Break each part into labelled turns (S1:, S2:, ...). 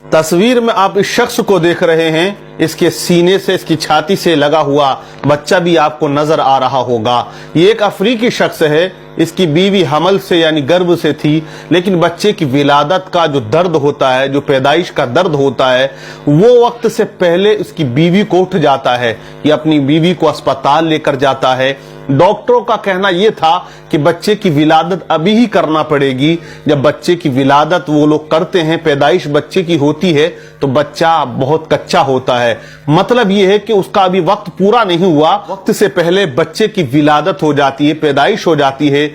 S1: तस्वीर में आप इस शख्स को देख रहे हैं, इसके सीने से, इसकी छाती से लगा हुआ बच्चा भी आपको नजर आ रहा होगा। ये एक अफ्रीकी शख्स है, इसकी बीवी हमल से यानी गर्भ से थी, लेकिन बच्चे की विलादत का जो दर्द होता है, जो पैदाइश का दर्द होता है, वो वक्त से पहले इसकी बीवी को उठ जाता है। ये अपनी बीवी को अस्पताल लेकर जाता है। डॉक्टरों का कहना यह था कि बच्चे की विलादत अभी ही करना पड़ेगी। जब बच्चे की विलादत वो लोग करते हैं, पैदाइश बच्चे की होती है, तो बच्चा बहुत कच्चा होता है। मतलब यह है कि उसका अभी वक्त पूरा नहीं हुआ, वक्त से पहले बच्चे की विलादत हो जाती है, पैदाइश हो जाती है।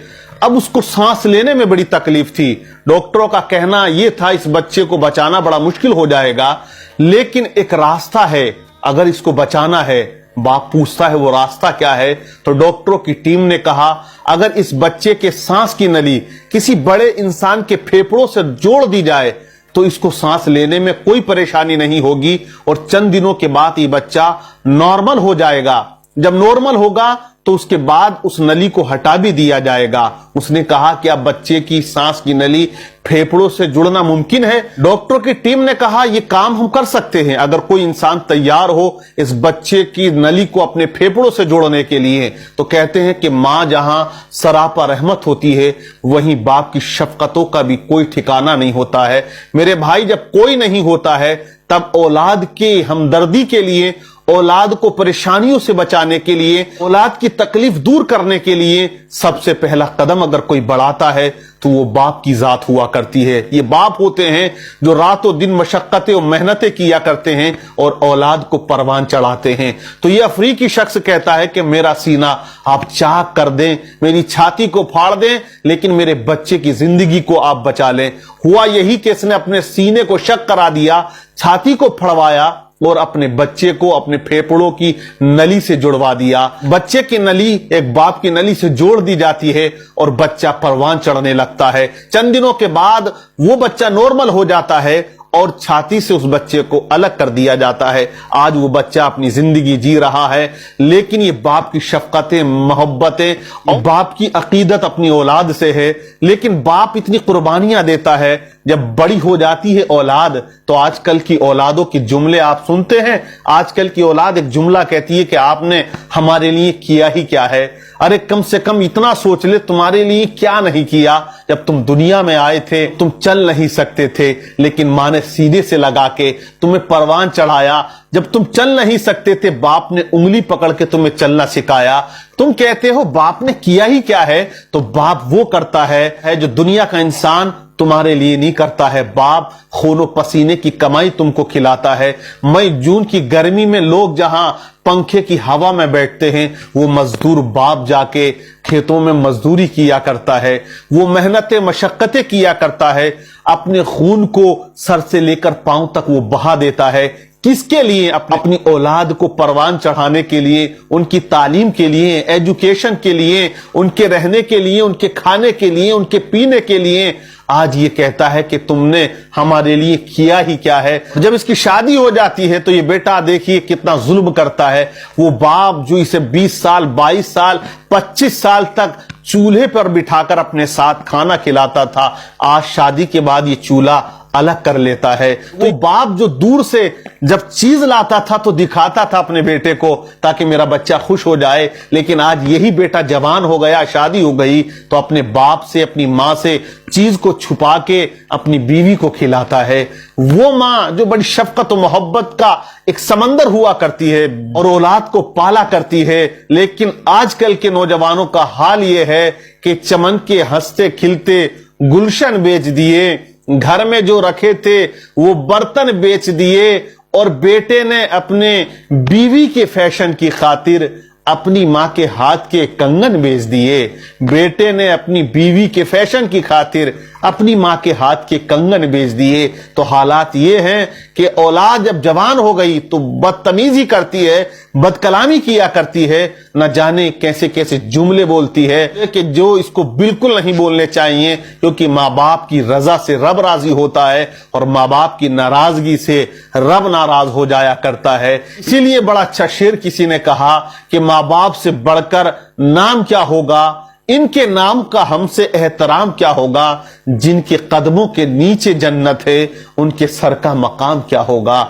S1: अब उसको सांस लेने में बड़ी तकलीफ थी। डॉक्टरों का कहना यह था इस बच्चे को बचाना बड़ा मुश्किल हो जाएगा, लेकिन एक रास्ता है, अगर इसको बचाना है। बाप पूछता है वो रास्ता क्या है, तो डॉक्टरों की टीम ने कहा अगर इस बच्चे के सांस की नली किसी बड़े इंसान के फेफड़ों से जोड़ दी जाए तो इसको सांस लेने में कोई परेशानी नहीं होगी और चंद दिनों के बाद ये बच्चा नॉर्मल हो जाएगा। जब नॉर्मल होगा तो उसके बाद उस नली को हटा भी दिया जाएगा। उसने कहा कि अब बच्चे की सांस की नली फेफड़ों से जुड़ना मुमकिन है। डॉक्टरों की टीम ने कहा यह काम हम कर सकते हैं अगर कोई इंसान तैयार हो इस बच्चे की नली को अपने फेफड़ों से जोड़ने के लिए। तो कहते हैं कि मां जहां सरापा रहमत होती है, वहीं बाप की शफकतों का भी कोई ठिकाना नहीं होता है। मेरे भाई, जब कोई नहीं होता है तब औलाद की हमदर्दी के लिए, औलाद को परेशानियों से बचाने के लिए, औलाद की तकलीफ दूर करने के लिए सबसे पहला कदम अगर कोई बढ़ाता है तो वो बाप की जात हुआ करती है। ये बाप होते हैं जो रातों दिन मशक्कतें और मेहनतें किया करते हैं और औलाद को परवान चढ़ाते हैं। तो ये अफ्रीकी शख्स कहता है कि मेरा सीना आप चाक कर दें, मेरी छाती को फाड़ दें, लेकिन मेरे बच्चे की जिंदगी को आप बचा लें। हुआ यही कि इसने अपने सीने को शक करा दिया, छाती को फड़वाया और अपने बच्चे को अपने फेफड़ों की नली से जुड़वा दिया। बच्चे की नली एक बाप की नली से जोड़ दी जाती है और बच्चा परवान चढ़ने लगता है। चंद दिनों के बाद वो बच्चा नॉर्मल हो जाता है और छाती से उस बच्चे को अलग कर दिया जाता है। आज वो बच्चा अपनी जिंदगी जी रहा है, लेकिन ये बाप की शफकतें, मोहब्बतें और बाप की अकीदत अपनी औलाद से है। लेकिन बाप इतनी कुर्बानियां देता है, जब बड़ी हो जाती है औलाद तो आजकल की औलादों के जुमले आप सुनते हैं। आजकल की औलाद एक जुमला कहती है कि आपने हमारे लिए किया ही क्या है। अरे कम से कम इतना सोच ले, तुम्हारे लिए क्या नहीं किया। जब तुम दुनिया में आए थे तुम चल नहीं सकते थे, लेकिन माँ ने सीने से लगा के तुम्हें परवान चढ़ाया। जब तुम चल नहीं सकते थे, बाप ने उंगली पकड़ के तुम्हें चलना सिखाया। तुम कहते हो बाप ने किया ही क्या है, तो बाप वो करता है जो दुनिया का इंसान तुम्हारे लिए नहीं करता है। बाप खूनो पसीने की कमाई तुमको खिलाता है। मई जून की गर्मी में लोग जहां पंखे की हवा में बैठते हैं, वो मजदूर बाप जाके खेतों में मजदूरी किया करता है, वो मेहनतें मशक्कतें किया करता है, अपने खून को सर से लेकर पांव तक वो बहा देता है। किसके लिए? अपनी औलाद को परवान चढ़ाने के लिए, उनकी तालीम के लिए, एजुकेशन के लिए, उनके रहने के लिए, उनके खाने के लिए, उनके पीने के लिए। आज ये कहता है कि तुमने हमारे लिए किया ही क्या है। जब इसकी शादी हो जाती है तो ये बेटा देखिए कितना जुल्म करता है। वो बाप जो इसे 20 साल, 22 साल, 25 साल तक चूल्हे पर बिठाकर अपने साथ खाना खिलाता था, आज शादी के बाद ये चूल्हा अलग कर लेता है। वो बाप जो दूर से जब चीज लाता था तो दिखाता था अपने बेटे को ताकि मेरा बच्चा खुश हो जाए, लेकिन आज यही बेटा जवान हो गया, शादी हो गई, तो अपने बाप से, अपनी माँ से चीज को छुपा के अपनी बीवी को खिलाता है। वो माँ जो बड़ी शफकत और मोहब्बत का एक समंदर हुआ करती है और औलाद को पाला करती है, लेकिन आजकल के नौजवानों का हाल ये है कि चमन के हंसते खिलते गुलशन बेच दिए, घर में जो रखे थे वो बर्तन बेच दिए, और बेटे ने अपने बीवी के फैशन की खातिर अपनी मां के हाथ के कंगन बेच दिए। बेटे ने अपनी बीवी के फैशन की खातिर अपनी मां के हाथ के कंगन बेच दिए। तो हालात ये हैं कि औलाद जब जवान हो गई तो बदतमीजी करती है, बदकलामी किया करती है, न जाने कैसे कैसे जुमले बोलती है कि जो इसको बिल्कुल नहीं बोलने चाहिए, क्योंकि माँ बाप की रजा से रब राजी होता है और माँ बाप की नाराजगी से रब नाराज हो जाया करता है। इसीलिए बड़ा अच्छा शेर किसी ने कहा कि माँ बाप से बढ़कर नाम क्या होगा, ان کے نام کا ہم سے احترام کیا ہوگا؟ جن کے قدموں کے نیچے جنت ہے ان کے سر کا مقام کیا ہوگا؟